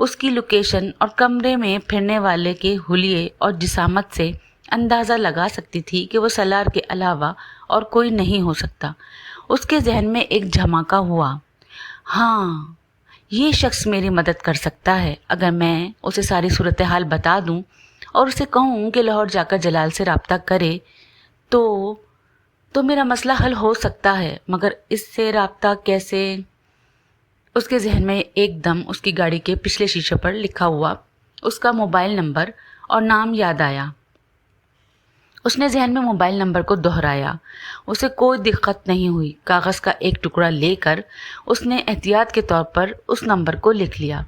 اس کی لوکیشن اور کمرے میں پھرنے والے کے حلیے اور جسامت سے اندازہ لگا سکتی تھی کہ وہ سالار کے علاوہ اور کوئی نہیں ہو سکتا۔ اس کے ذہن میں ایک جھماکا ہوا، ہاں یہ شخص میری مدد کر سکتا ہے۔ اگر میں اسے ساری صورتحال بتا دوں اور اسے کہوں کہ لاہور جا کر جلال سے رابطہ کرے تو میرا مسئلہ حل ہو سکتا ہے، مگر اس سے رابطہ کیسے؟ اس کے ذہن میں ایک دم اس کی گاڑی کے پچھلے شیشے پر لکھا ہوا اس کا موبائل نمبر اور نام یاد آیا۔ اس نے ذہن میں موبائل نمبر کو دہرایا۔ اسے کوئی دقت نہیں ہوئی۔ کاغذ کا ایک ٹکڑا لے کر اس نے احتیاط کے طور پر اس نمبر کو لکھ لیا۔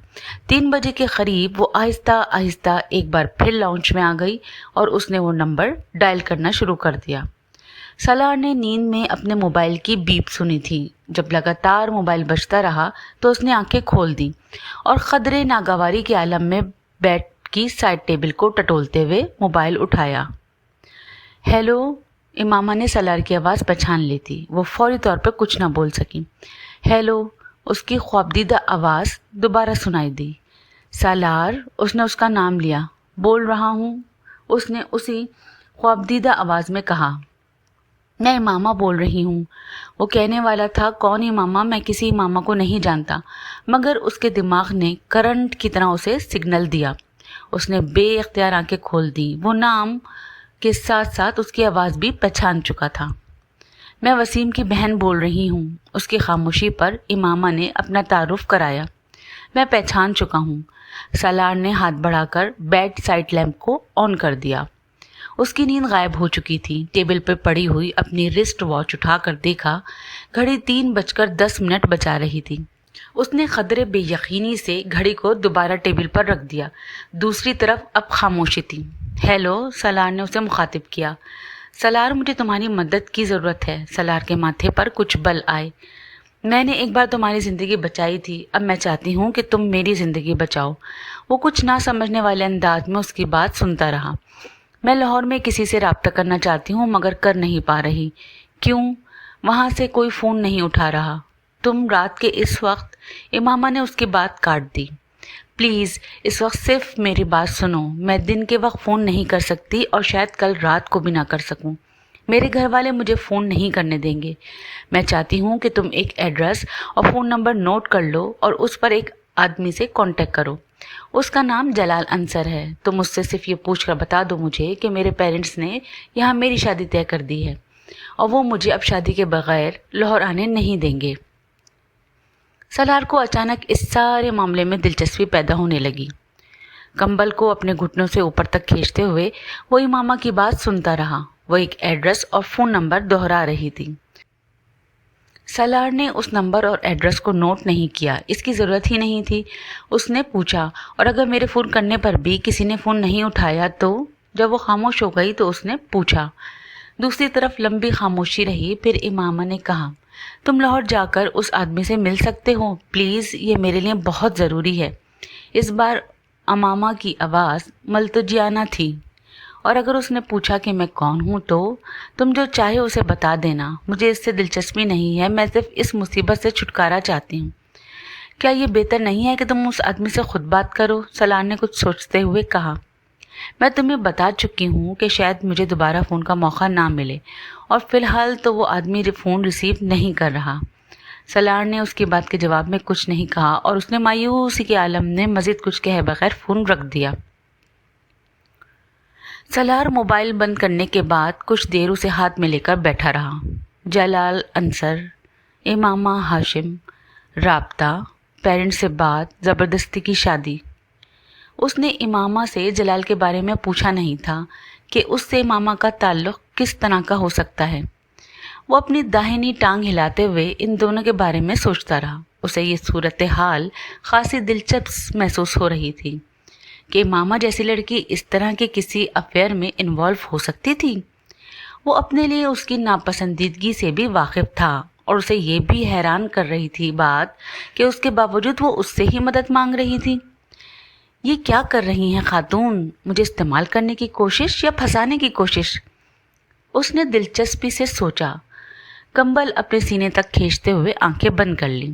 3 بجے کے قریب وہ آہستہ آہستہ ایک بار پھر لاؤنج میں آ گئی اور اس نے وہ نمبر ڈائل کرنا شروع کر دیا۔ سالار نے نیند میں اپنے موبائل کی بیپ سنی تھی۔ جب لگاتار موبائل بجتا رہا تو اس نے آنکھیں کھول دیں اور قدرے ناگواری کے عالم میں بیڈ کی سائڈ ٹیبل کو ٹٹولتے ہوئے موبائل اٹھایا۔ ہیلو، امامہ نے سالار کی آواز پہچان لی تھی۔ وہ فوری طور پر کچھ نہ بول سکی۔ ہیلو، اس کی خوابدیدہ آواز دوبارہ سنائی دی۔ سالار، اس نے اس کا نام لیا۔ بول رہا ہوں، اس نے اسی خوابدیدہ آواز میں کہا۔ میں امامہ بول رہی ہوں۔ وہ کہنے والا تھا، کون امامہ؟ میں کسی امامہ کو نہیں جانتا، مگر اس کے دماغ نے کرنٹ کی طرح اسے سگنل دیا۔ اس نے بے اختیار آنکھیں کھول دیں۔ وہ نام کے ساتھ ساتھ اس کی آواز بھی پہچان چکا تھا۔ میں وسیم کی بہن بول رہی ہوں۔ اس کی خاموشی پر امامہ نے اپنا تعارف کرایا۔ میں پہچان چکا ہوں۔ سالار نے ہاتھ بڑھا کر بیڈ سائڈ لیمپ کو آن کر دیا۔ اس کی نیند غائب ہو چکی تھی۔ ٹیبل پہ پڑی ہوئی اپنی رسٹ واچ اٹھا کر دیکھا، گھڑی 3:10 بجا رہی تھی۔ اس نے قدرے بے یقینی سے گھڑی کو دوبارہ ٹیبل پر رکھ دیا۔ دوسری طرف اب خاموشی تھی۔ ہیلو، سالار نے اسے مخاطب کیا۔ سالار، مجھے تمہاری مدد کی ضرورت ہے۔ سالار کے ماتھے پر کچھ بل آئے۔ میں نے ایک بار تمہاری زندگی بچائی تھی، اب میں چاہتی ہوں کہ تم میری زندگی بچاؤ۔ وہ کچھ نہ سمجھنے والے انداز میں اس کی بات سنتا رہا۔ میں لاہور میں کسی سے رابطہ کرنا چاہتی ہوں مگر کر نہیں پا رہی۔ کیوں؟ وہاں سے کوئی فون نہیں اٹھا رہا۔ تم رات کے اس وقت؟ امامہ نے اس کی بات کاٹ دی۔ پلیز اس وقت صرف میری بات سنو۔ میں دن کے وقت فون نہیں کر سکتی اور شاید کل رات کو بھی نہ کر سکوں۔ میرے گھر والے مجھے فون نہیں کرنے دیں گے۔ میں چاہتی ہوں کہ تم ایک ایڈریس اور فون نمبر نوٹ کر لو اور اس پر ایک آدمی سے کانٹیکٹ کرو۔ اس کا نام جلال انصر ہے۔ تم مجھ سے صرف یہ پوچھ کر بتا دو مجھے کہ میرے پیرنٹس نے یہاں میری شادی طے کر دی ہے اور وہ مجھے اب شادی کے بغیر لاہور آنے نہیں دیں گے۔ سالار کو اچانک اس سارے معاملے میں دلچسپی پیدا ہونے لگی۔ کمبل کو اپنے گھٹنوں سے اوپر تک کھینچتے ہوئے وہ امامہ کی بات سنتا رہا۔ وہ ایک ایڈریس اور فون نمبر دہرا رہی تھی۔ سالار نے اس نمبر اور ایڈریس کو نوٹ نہیں کیا، اس کی ضرورت ہی نہیں تھی۔ اس نے پوچھا، اور اگر میرے فون کرنے پر بھی کسی نے فون نہیں اٹھایا تو؟ جب وہ خاموش ہو گئی تو اس نے پوچھا۔ دوسری طرف لمبی خاموشی رہی۔ پھر امامہ نے کہا، تم لاہور جا کر اس آدمی سے مل سکتے ہو؟ پلیز، یہ میرے لیے بہت ضروری ہے۔ اس بار امامہ کی آواز ملتجیانہ تھی۔ اور اگر اس نے پوچھا کہ میں کون ہوں تو؟ تم جو چاہے اسے بتا دینا، مجھے اس سے دلچسپی نہیں ہے، میں صرف اس مصیبت سے چھٹکارا چاہتی ہوں۔ کیا یہ بہتر نہیں ہے کہ تم اس آدمی سے خود بات کرو؟ سالار نے کچھ سوچتے ہوئے کہا۔ میں تمہیں بتا چکی ہوں کہ شاید مجھے دوبارہ فون کا موقع نہ ملے، اور فی الحال تو وہ آدمی فون ریسیو نہیں کر رہا۔ سالار نے اس کی بات کے جواب میں کچھ نہیں کہا اور اس نے مایوسی کے عالم نے مزید کچھ کہے بغیر فون رکھ دیا۔ سالار موبائل بند کرنے کے بعد کچھ دیر اسے ہاتھ میں لے کر بیٹھا رہا۔ جلال انصر، امامہ ہاشم، رابطہ، پیرنٹ سے بات، زبردستی کی شادی۔ اس نے امامہ سے جلال کے بارے میں پوچھا نہیں تھا کہ اس سے امامہ کا تعلق کس طرح کا ہو سکتا ہے۔ وہ اپنی داہنی ٹانگ ہلاتے ہوئے ان دونوں کے بارے میں سوچتا رہا۔ اسے یہ صورتحال خاصی دلچسپ محسوس ہو رہی تھی کہ امامہ جیسی لڑکی اس طرح کے کسی افیئر میں انوالو ہو سکتی تھی۔ وہ اپنے لیے اس کی ناپسندیدگی سے بھی واقف تھا اور اسے یہ بھی حیران کر رہی تھی بات کہ اس کے باوجود وہ اس سے ہی مدد مانگ رہی تھی۔ یہ کیا کر رہی ہیں خاتون؟ مجھے استعمال کرنے کی کوشش یا پھنسانے کی کوشش؟ اس نے دلچسپی سے سوچا۔ کمبل اپنے سینے تک کھینچتے ہوئے آنکھیں بند کر لیں۔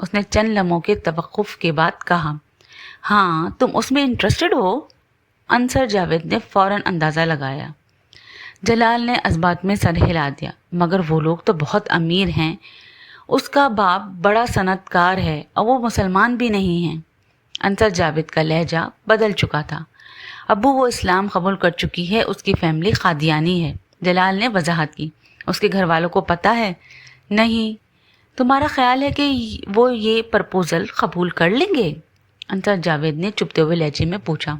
اس نے چند لمحوں کے توقف کے بعد کہا۔ ہاں، تم اس میں انٹرسٹڈ ہو؟ انصر جاوید نے فوراً اندازہ لگایا۔ جلال نے اسبات میں سر ہلا دیا۔ مگر وہ لوگ تو بہت امیر ہیں، اس کا باپ بڑا صنعت کار ہے اور وہ مسلمان بھی نہیں ہیں۔ انصر جاوید کا لہجہ بدل چکا تھا۔ ابو، وہ اسلام قبول کر چکی ہے، اس کی فیملی قادیانی ہے، جلال نے وضاحت کی۔ اس کے گھر والوں کو پتہ ہے؟ نہیں۔ تمہارا خیال ہے کہ وہ یہ پرپوزل قبول کر لیں گے؟ انصر جاوید نے چپتے ہوئے لہجے میں پوچھا۔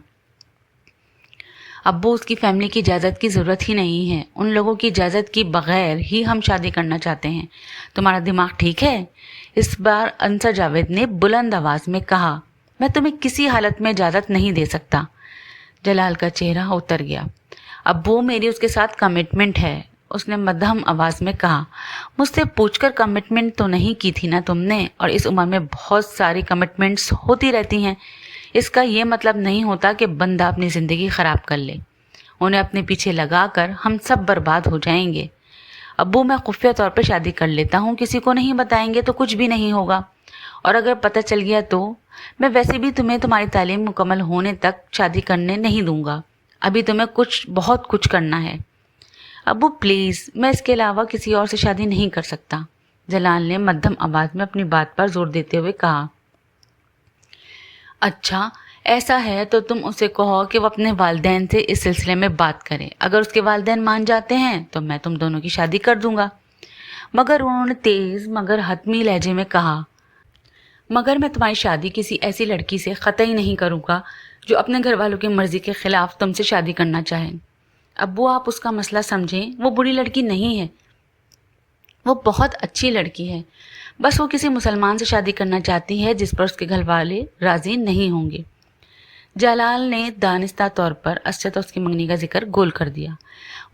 ابو، اس کی فیملی کی اجازت کی ضرورت ہی نہیں ہے، ان لوگوں کی اجازت کی بغیر ہی ہم شادی کرنا چاہتے ہیں۔ تمہارا دماغ ٹھیک ہے؟ اس بار انصر جاوید نے بلند آواز میں کہا۔ میں تمہیں کسی حالت میں اجازت نہیں دے سکتا۔ جلال کا چہرہ اتر گیا۔ ابو، میری اس کے ساتھ کمٹمنٹ ہے، اس نے مدھم آواز میں کہا۔ مجھ سے پوچھ کر کمٹمنٹ تو نہیں کی تھی نا تم نے، اور اس عمر میں بہت ساری کمٹمنٹس ہوتی رہتی ہیں۔ اس کا یہ مطلب نہیں ہوتا کہ بندہ اپنی زندگی خراب کر لے، انہیں اپنے پیچھے لگا کر ہم سب برباد ہو جائیں گے۔ ابو، میں خفیہ طور پہ شادی کر لیتا ہوں، کسی کو نہیں بتائیں گے تو کچھ بھی نہیں ہوگا، اور اگر پتہ چل گیا تو میں ویسے بھی تمہیں تمہاری تعلیم مکمل ہونے تک شادی کرنے نہیں دوں گا، ابھی تمہیں بہت کچھ کرنا ہے۔ ابو پلیز، میں اس کے علاوہ کسی اور سے شادی نہیں کر سکتا، جلال نے مدھم آواز میں اپنی بات پر زور دیتے ہوئے کہا۔ اچھا، ایسا ہے تو تم اسے کہو کہ وہ اپنے والدین سے اس سلسلے میں بات کرے، اگر اس کے والدین مان جاتے ہیں تو میں تم دونوں کی شادی کر دوں گا۔ مگر انہوں نے تیز مگر حتمی لہجے میں کہا، مگر میں تمہاری شادی کسی ایسی لڑکی سے قطعی نہیں کروں گا جو اپنے گھر والوں کی مرضی کے خلاف تم سے شادی کرنا چاہے۔ ابو، آپ اس کا مسئلہ سمجھیں، وہ بری لڑکی نہیں ہے، وہ بہت اچھی لڑکی ہے، بس وہ کسی مسلمان سے شادی کرنا چاہتی ہے جس پر اس کے گھر والے راضی نہیں ہوں گے۔ جلال نے دانستہ طور پر اسد اور اس کی منگنی کا ذکر گول کر دیا۔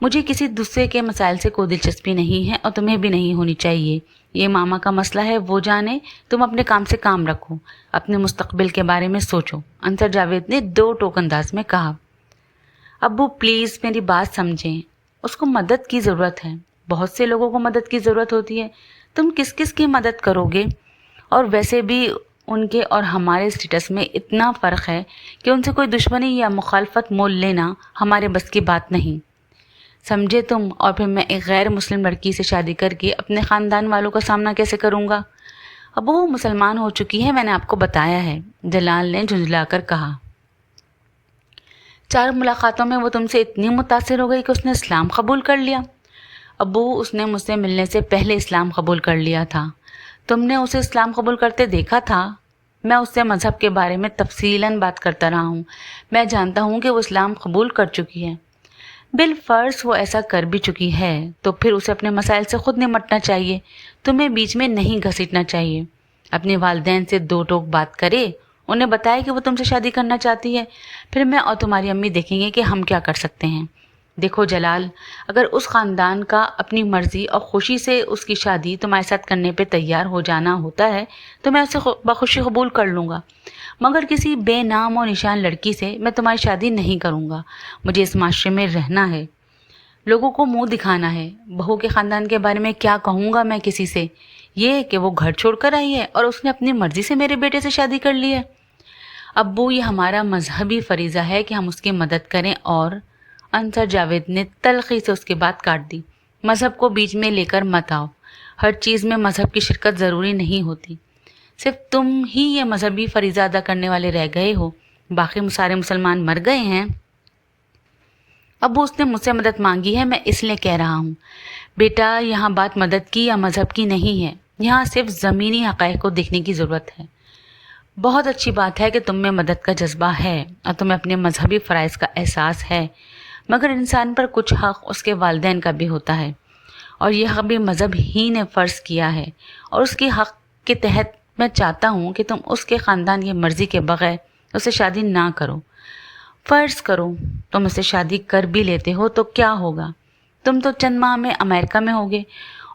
مجھے کسی دوسرے کے مسائل سے کوئی دلچسپی نہیں ہے اور تمہیں بھی نہیں ہونی چاہیے، یہ ماما کا مسئلہ ہے، وہ جانے، تم اپنے کام سے کام رکھو، اپنے مستقبل کے بارے میں سوچو، انصر جاوید نے دو ٹوک انداز میں کہا۔ ابو پلیز میری بات سمجھیں، اس کو مدد کی ضرورت ہے، بہت سے لوگوں کو مدد کی ضرورت ہوتی ہے، تم کس کس کی مدد کرو گے؟ اور ویسے بھی ان کے اور ہمارے اسٹیٹس میں اتنا فرق ہے کہ ان سے کوئی دشمنی یا مخالفت مول لینا ہمارے بس کی بات نہیں، سمجھے تم؟ اور پھر میں ایک غیر مسلم لڑکی سے شادی کر کے اپنے خاندان والوں کا سامنا کیسے کروں گا؟ ابو، وہ مسلمان ہو چکی ہے، میں نے آپ کو بتایا ہے، جلال نے جھنجھلا کر کہا۔ 4 ملاقاتوں میں وہ تم سے اتنی متاثر ہو گئی کہ اس نے اسلام قبول کر لیا؟ ابو، اس نے مجھ سے ملنے سے پہلے اسلام قبول کر لیا تھا، تم نے اسے اسلام قبول کرتے دیکھا تھا؟ میں اس سے مذہب کے بارے میں تفصیلاً بات کرتا رہا ہوں، میں جانتا ہوں کہ وہ اسلام قبول کر چکی ہے۔ بالفرض وہ ایسا کر بھی چکی ہے تو پھر اسے اپنے مسائل سے خود نمٹنا چاہیے، تمہیں بیچ میں نہیں گھسیٹنا چاہیے۔ اپنے والدین سے 2 ٹوک بات کرے، انہیں بتائے کہ وہ تم سے شادی کرنا چاہتی ہے، پھر میں اور تمہاری امی دیکھیں گے کہ ہم کیا کر سکتے ہیں۔ دیکھو جلال، اگر اس خاندان کا اپنی مرضی اور خوشی سے اس کی شادی تمہارے ساتھ کرنے پہ تیار ہو جانا ہوتا ہے تو میں اسے بخوشی قبول کر لوں گا، مگر کسی بے نام اور نشان لڑکی سے میں تمہاری شادی نہیں کروں گا۔ مجھے اس معاشرے میں رہنا ہے، لوگوں کو منہ دکھانا ہے، بہو کے خاندان کے بارے میں کیا کہوں گا میں کسی سے؟ یہ کہ وہ گھر چھوڑ کر آئی ہے اور اس نے اپنی مرضی سے میرے بیٹے سے شادی کر لی ہے۔ ابو، یہ ہمارا مذہبی فریضہ ہے کہ ہم اس کی مدد کریں، اور انصر جاوید نے تلخی سے اس کی بات کاٹ دی۔ مذہب کو بیچ میں لے کر مت آؤ، ہر چیز میں مذہب کی شرکت ضروری نہیں ہوتی، صرف تم ہی یہ مذہبی فریضہ ادا کرنے والے رہ گئے ہو، باقی سارے مسلمان مر گئے ہیں۔ ابو، اس نے مجھ سے مدد مانگی ہے، میں اس لیے کہہ رہا ہوں۔ بیٹا، یہاں بات مدد کی یا مذہب کی نہیں ہے، یہاں صرف زمینی حقائق کو دیکھنے کی ضرورت ہے۔ بہت اچھی بات ہے کہ تم میں مدد کا جذبہ ہے اور تمہیں اپنے مذہبی فرائض کا احساس ہے، مگر انسان پر کچھ حق اس کے والدین کا بھی ہوتا ہے، اور یہ حق بھی مذہب ہی نے فرض کیا ہے، اور اس کی حق کے تحت میں چاہتا ہوں کہ تم اس کے خاندان کی مرضی کے بغیر اسے شادی نہ کرو۔ فرض کرو تم اسے شادی کر بھی لیتے ہو تو کیا ہوگا؟ تم تو چند ماہ میں امریکہ میں ہوگے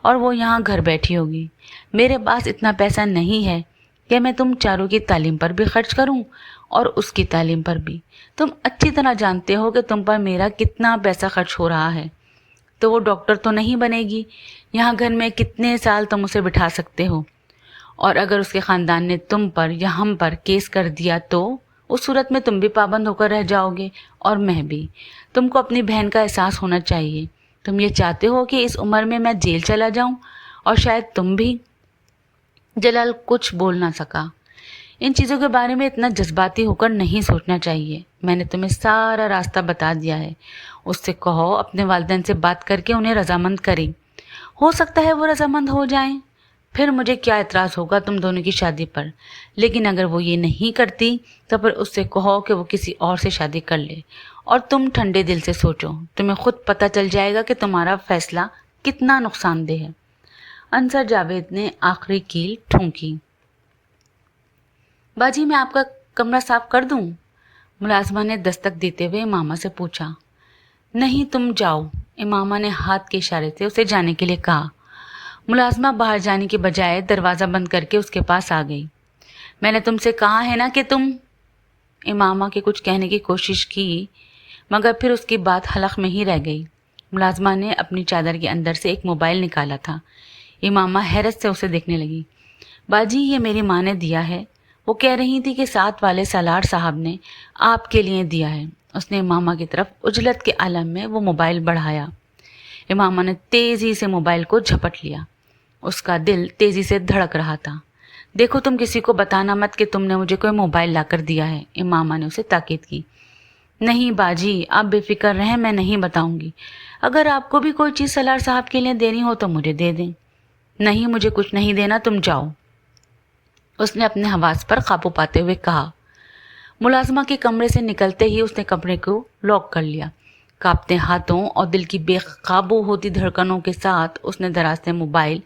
اور وہ یہاں گھر بیٹھی ہوگی۔ میرے پاس اتنا پیسہ نہیں ہے کہ میں تم چاروں کی تعلیم پر بھی خرچ کروں اور اس کی تعلیم پر بھی۔ تم اچھی طرح جانتے ہو کہ تم پر میرا کتنا پیسہ خرچ ہو رہا ہے۔ تو وہ ڈاکٹر تو نہیں بنے گی، یہاں گھر میں کتنے سال تم اسے بٹھا سکتے ہو؟ اور اگر اس کے خاندان نے تم پر یا ہم پر کیس کر دیا تو اس صورت میں تم بھی پابند ہو کر رہ جاؤ گے اور میں بھی۔ تم کو اپنی بہن کا احساس ہونا چاہیے۔ تم یہ چاہتے ہو کہ اس عمر میں میں جیل چلا جاؤں، اور شاید تم بھی۔ جلال کچھ بول نہ سکا۔ ان چیزوں کے بارے میں اتنا جذباتی ہو کر نہیں سوچنا چاہیے۔ میں نے تمہیں سارا راستہ بتا دیا ہے۔ اس سے کہو اپنے والدین سے بات کر کے انہیں رضامند کریں۔ ہو سکتا ہے وہ رضامند ہو جائیں، پھر مجھے کیا اعتراض ہوگا تم دونوں کی شادی پر، لیکن اگر وہ یہ نہیں کرتی تو پھر اس سے کہو کہ وہ کسی اور سے شادی کر لے، اور تم ٹھنڈے دل سے سوچو، تمہیں خود پتہ چل جائے گا کہ تمہارا فیصلہ کتنا نقصان دہ ہے۔ انصر جاوید نے آخری کیل ٹھونکی۔ باجی میں آپ کا کمرہ صاف کر دوں؟ ملازمہ نے دستک دیتے ہوئے امامہ سے پوچھا۔ نہیں تم جاؤ، امامہ نے ہاتھ کے اشارے سے اسے جانے کے لیے کہا۔ ملازمہ باہر جانے کے بجائے دروازہ بند کر کے اس کے پاس آ گئی۔ میں نے تم سے کہا ہے نا کہ تم، امامہ کے کچھ کہنے کی کوشش کی مگر پھر اس کی بات حلق میں ہی رہ گئی۔ ملازمہ نے اپنی چادر کے اندر سے ایک موبائل نکالا تھا۔ امامہ حیرت سے اسے دیکھنے لگی۔ باجی یہ میری ماں نے دیا ہے، وہ کہہ رہی تھی کہ ساتھ والے سالار صاحب نے آپ کے لیے دیا ہے۔ اس نے امامہ کی طرف عجلت کے عالم میں وہ موبائل بڑھایا۔ امامہ نے تیزی سے موبائل کو جھپٹ لیا۔ اس کا دل تیزی سے دھڑک رہا تھا۔ دیکھو تم کسی کو بتانا مت کہ تم نے مجھے کوئی موبائل لا کر دیا ہے، امامہ نے اسے تاکید کی۔ نہیں باجی آپ بے فکر رہیں، میں نہیں بتاؤں گی۔ اگر آپ کو بھی کوئی چیز سالار صاحب کے لیے دینی ہو تو مجھے دے دیں۔ نہیں مجھے کچھ نہیں دینا، تم جاؤ، اس نے اپنے حواس پر قابو پاتے ہوئے کہا۔ ملازمہ کے کمرے سے نکلتے ہی اس نے کمرے کو لاک کر لیا۔ کانپتے ہاتھوں اور دل کی بے قابو ہوتی دھڑکنوں کے ساتھ اس نے دراز سے موبائل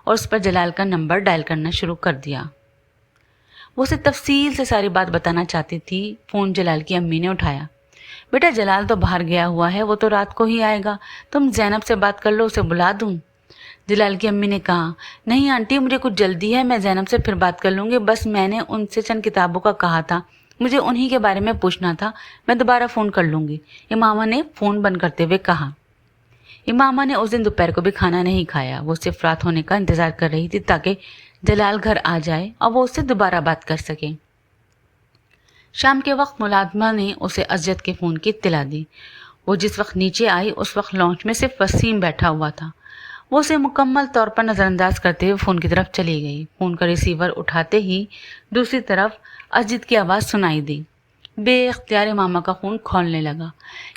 اور اس پر جلال کا نمبر ڈائل کرنا شروع کر دیا۔ وہ اسے تفصیل سے ساری بات بتانا چاہتی تھی۔ فون جلال کی امی نے اٹھایا۔ بیٹا جلال تو باہر گیا ہوا ہے، وہ تو رات کو ہی آئے گا، تم زینب سے بات کر لو، اسے بلا دوں؟ جلال کی امی نے کہا، نہیں آنٹی مجھے کچھ جلدی ہے، میں زینب سے پھر بات کر لوں گی، بس میں نے ان سے چند کتابوں کا کہا تھا، مجھے انہی کے بارے میں پوچھنا تھا، میں دوبارہ فون کر لوں گی، امامہ نے فون بند کرتے ہوئے کہا۔ امامہ نے اس دن دوپہر کو بھی کھانا نہیں کھایا۔ وہ صرف رات ہونے کا انتظار کر رہی تھی تاکہ جلال گھر آ جائے اور وہ اس سے دوبارہ بات کر سکے۔ شام کے وقت ملازمہ نے اسے ازجد کے فون کی اطلاع دی۔ وہ جس وقت نیچے آئی اس وقت لانچ میں صرف وسیم بیٹھا ہوا تھا۔ وہ اسے مکمل طور پر نظر انداز کرتے ہوئے فون کی طرف چلی گئی۔ فون کا ریسیور اٹھاتے ہی دوسری طرف ازجد کی آواز سنائی دی۔ بے اختیار امامہ کا خون کھولنے لگا،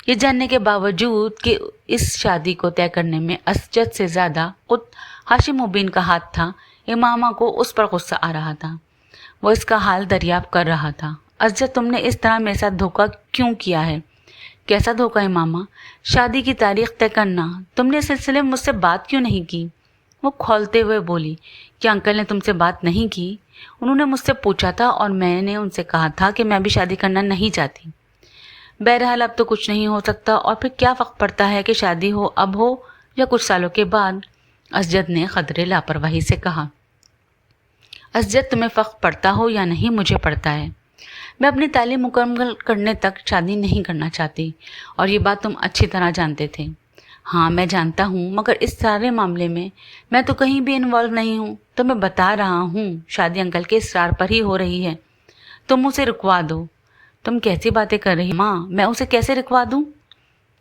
یہ جاننے کے باوجود کہ اس شادی کو طے کرنے میں ازجد سے زیادہ خود ہاشم مبین کا ہاتھ تھا۔ امامہ کو اس پر غصہ آ رہا تھا، وہ اس کا حال دریافت کر رہا تھا۔ ازجد تم نے اس طرح میرے ساتھ دھوکہ کیوں کیا ہے؟ کیسا دھوکہ امامہ؟ شادی کی تاریخ طے کرنا، تم نے اس سلسلے میں مجھ سے بات کیوں نہیں کی؟ وہ کھولتے ہوئے بولی، کیا انکل نے تم سے بات نہیں کی؟ انہوں نے مجھ سے پوچھا تھا اور میں نے ان سے کہا تھا کہ میں بھی شادی کرنا نہیں چاہتی۔ بہرحال اب تو کچھ نہیں ہو سکتا، اور پھر کیا فرق پڑتا ہے کہ شادی ہو اب ہو یا کچھ سالوں کے بعد؟ ازجد نے قدرے لاپرواہی سے کہا۔ ازجد تمہیں فرق پڑتا ہو یا نہیں مجھے پڑتا ہے۔ میں اپنی تعلیم مکمل کرنے تک شادی نہیں کرنا چاہتی، اور یہ بات تم اچھی طرح جانتے تھے۔ ہاں میں جانتا ہوں، مگر اس سارے معاملے میں تو کہیں بھی انوالو نہیں ہوں، تو میں بتا رہا ہوں شادی انکل کے اصرار پر ہی ہو رہی ہے، تم اسے رکوا دو۔ تم کیسی باتیں کر رہی ماں، میں اسے کیسے رکوا دوں؟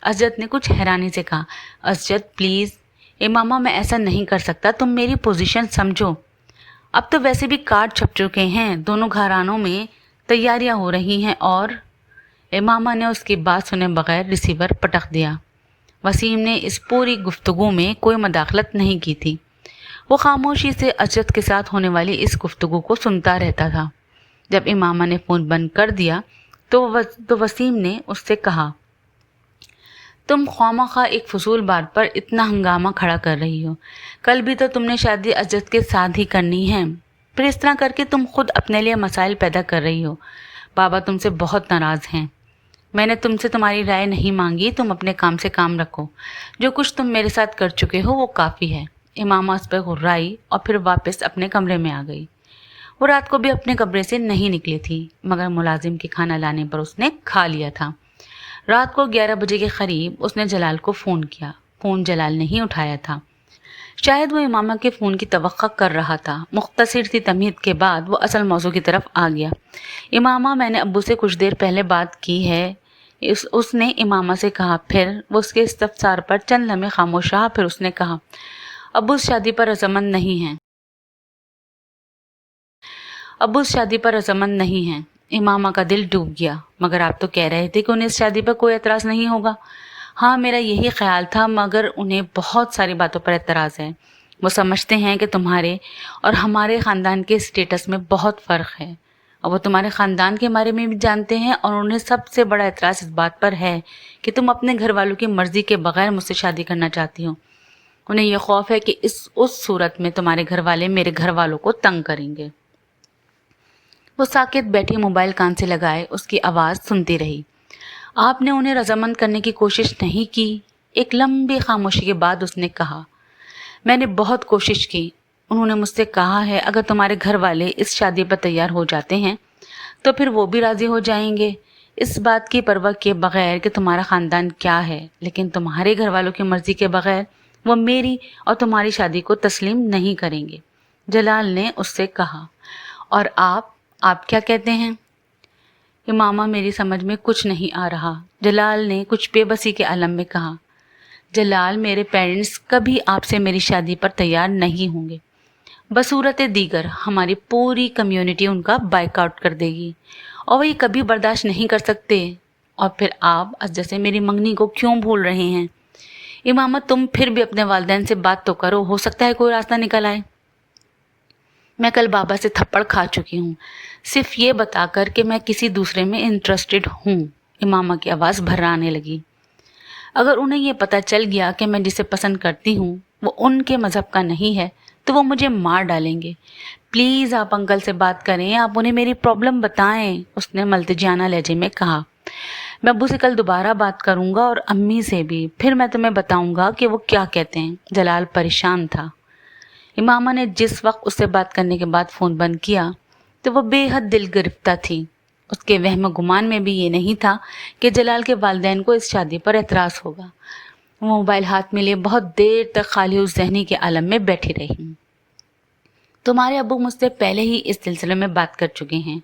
ازجد نے کچھ حیرانی سے کہا۔ ازجد پلیز، امامہ میں ایسا نہیں کر سکتا، تم میری پوزیشن سمجھو۔ اب تو ویسے بھی کارڈ چھپ چکے ہیں، دونوں گھرانوں میں تیاریاں ہو رہی ہیں، اور امامہ نے اس کی بات سنے بغیر ریسیور پٹک دیا۔ وسیم نے اس پوری گفتگو میں کوئی مداخلت نہیں کی تھی۔ وہ خاموشی سے ازجد کے ساتھ ہونے والی اس گفتگو کو سنتا رہتا تھا۔ جب امامہ نے فون بند کر دیا تو وسیم نے اس سے کہا، تم خواہ ایک فضول بات پر اتنا ہنگامہ کھڑا کر رہی ہو، کل بھی تو تم نے شادی ازجد کے ساتھ ہی کرنی ہے، پھر اس طرح کر کے تم خود اپنے لیے مسائل پیدا کر رہی ہو۔ بابا تم سے بہت ناراض ہیں۔ میں نے تم سے تمہاری رائے نہیں مانگی، تم اپنے کام سے کام رکھو، جو کچھ تم میرے ساتھ کر چکے ہو وہ کافی ہے۔ امامہ اس پہ غرائی اور پھر واپس اپنے کمرے میں آ گئی۔ وہ رات کو بھی اپنے کمرے سے نہیں نکلی تھی، مگر ملازم کے کھانا لانے پر اس نے کھا لیا تھا۔ رات کو 11 بجے کے قریب اس نے جلال کو فون کیا۔ فون جلال نہیں اٹھایا تھا۔ شاید وہ امامہ کے فون کی توقع کر رہا تھا۔ مختصر سی تمہید کے بعد وہ اصل موضوع کی طرف آ گیا۔ امامہ، میں نے ابو سے کچھ دیر پہلے بات کی ہے، اس نے امامہ سے کہا۔ پھر وہ اس کے استفسار پر چند لمحے خاموش رہا، پھر اس نے کہا، ابو اس شادی پر رضامند نہیں ہیں۔ ابو اس شادی پر رضامند نہیں ہیں۔ امامہ کا دل ڈوب گیا۔ مگر آپ تو کہہ رہے تھے کہ انہیں اس شادی پر کوئی اعتراض نہیں ہوگا۔ ہاں، میرا یہی خیال تھا، مگر انہیں بہت ساری باتوں پر اعتراض ہے۔ وہ سمجھتے ہیں کہ تمہارے اور ہمارے خاندان کے اسٹیٹس میں بہت فرق ہے، اور وہ تمہارے خاندان کے بارے میں بھی جانتے ہیں، اور انہیں سب سے بڑا اعتراض اس بات پر ہے کہ تم اپنے گھر والوں کی مرضی کے بغیر مجھ سے شادی کرنا چاہتی ہو۔ انہیں یہ خوف ہے کہ اس صورت میں تمہارے گھر والے میرے گھر والوں کو تنگ کریں گے۔ وہ ساکت بیٹھی موبائل کان سے لگائے اس کی آواز سنتی رہی۔ آپ نے انہیں رضامند کرنے کی کوشش نہیں کی؟ ایک لمبی خاموشی کے بعد اس نے کہا، میں نے بہت کوشش کی۔ انہوں نے مجھ سے کہا ہے اگر تمہارے گھر والے اس شادی پر تیار ہو جاتے ہیں تو پھر وہ بھی راضی ہو جائیں گے، اس بات کی پرواہ کیے بغیر کہ تمہارا خاندان کیا ہے، لیکن تمہارے گھر والوں کی مرضی کے بغیر وہ میری اور تمہاری شادی کو تسلیم نہیں کریں گے، جلال نے اس سے کہا۔ اور آپ کیا کہتے ہیں؟ امامہ، میری سمجھ میں کچھ نہیں آ رہا، جلال نے کچھ بے بسی کے عالم میں کہا۔ جلال، میرے پیرنٹس کبھی آپ سے میری شادی پر تیار نہیں ہوں گے۔ بصورت دیگر ہماری پوری کمیونٹی ان کا بائیک آؤٹ کر دے گی، اور وہ یہ کبھی برداشت نہیں کر سکتے۔ اور پھر آپ جیسے میری منگنی کو کیوں بھول رہے ہیں؟ امامہ، تم پھر بھی اپنے والدین سے بات تو کرو، ہو سکتا ہے کوئی راستہ نکل آئے۔ میں کل بابا سے تھپڑ کھا چکی ہوں، صرف یہ بتا کر کہ میں کسی دوسرے میں انٹرسٹڈ ہوں۔ امامہ کی آواز بھررانے لگی۔ اگر انہیں یہ پتہ چل گیا کہ میں جسے پسند کرتی ہوں وہ ان کے مذہب کا نہیں ہے تو وہ مجھے مار ڈالیں گے۔ پلیز آپ انکل سے بات کریں، آپ انہیں میری پرابلم بتائیں، اس نے ملتجانہ لہجے میں کہا۔ میں ابو سے کل دوبارہ بات کروں گا اور امی سے بھی، پھر میں تمہیں بتاؤں گا کہ وہ کیا کہتے ہیں۔ جلال پریشان تھا۔ امامہ نے جس وقت اس سے بات کرنے کے بعد فون بند کیا تو وہ بے حد دل گرفتہ تھی۔ اس کے وہم و گمان میں بھی یہ نہیں تھا کہ جلال کے والدین کو اس شادی پر اعتراض ہوگا۔ وہ موبائل ہاتھ میں لیے بہت دیر تک خالی اس ذہنی کے عالم میں بیٹھی رہی۔ تمہارے ابو مجھ سے پہلے ہی اس سلسلے میں بات کر چکے ہیں،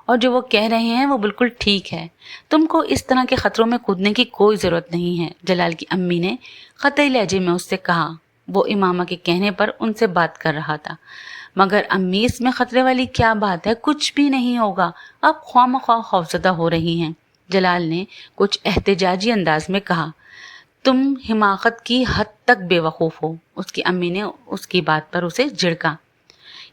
اور جو وہ کہہ رہے ہیں وہ بالکل ٹھیک ہے۔ تم کو اس طرح کے خطروں میں کودنے کی کوئی ضرورت نہیں ہے، جلال کی امی نے قطعی لہجے میں اس سے کہا۔ وہ امامہ کے کہنے پر ان سے بات کر رہا تھا۔ مگر امی، اس میں خطرے والی کیا بات ہے؟ کچھ بھی نہیں ہوگا، آپ خواہ مخواہ خوفزدہ ہو رہی ہیں، جلال نے کچھ احتجاجی انداز میں کہا۔ تم حماقت کی حد تک بے وقوف ہو، اس کی امی نے اس کی بات پر اسے جھڑکا۔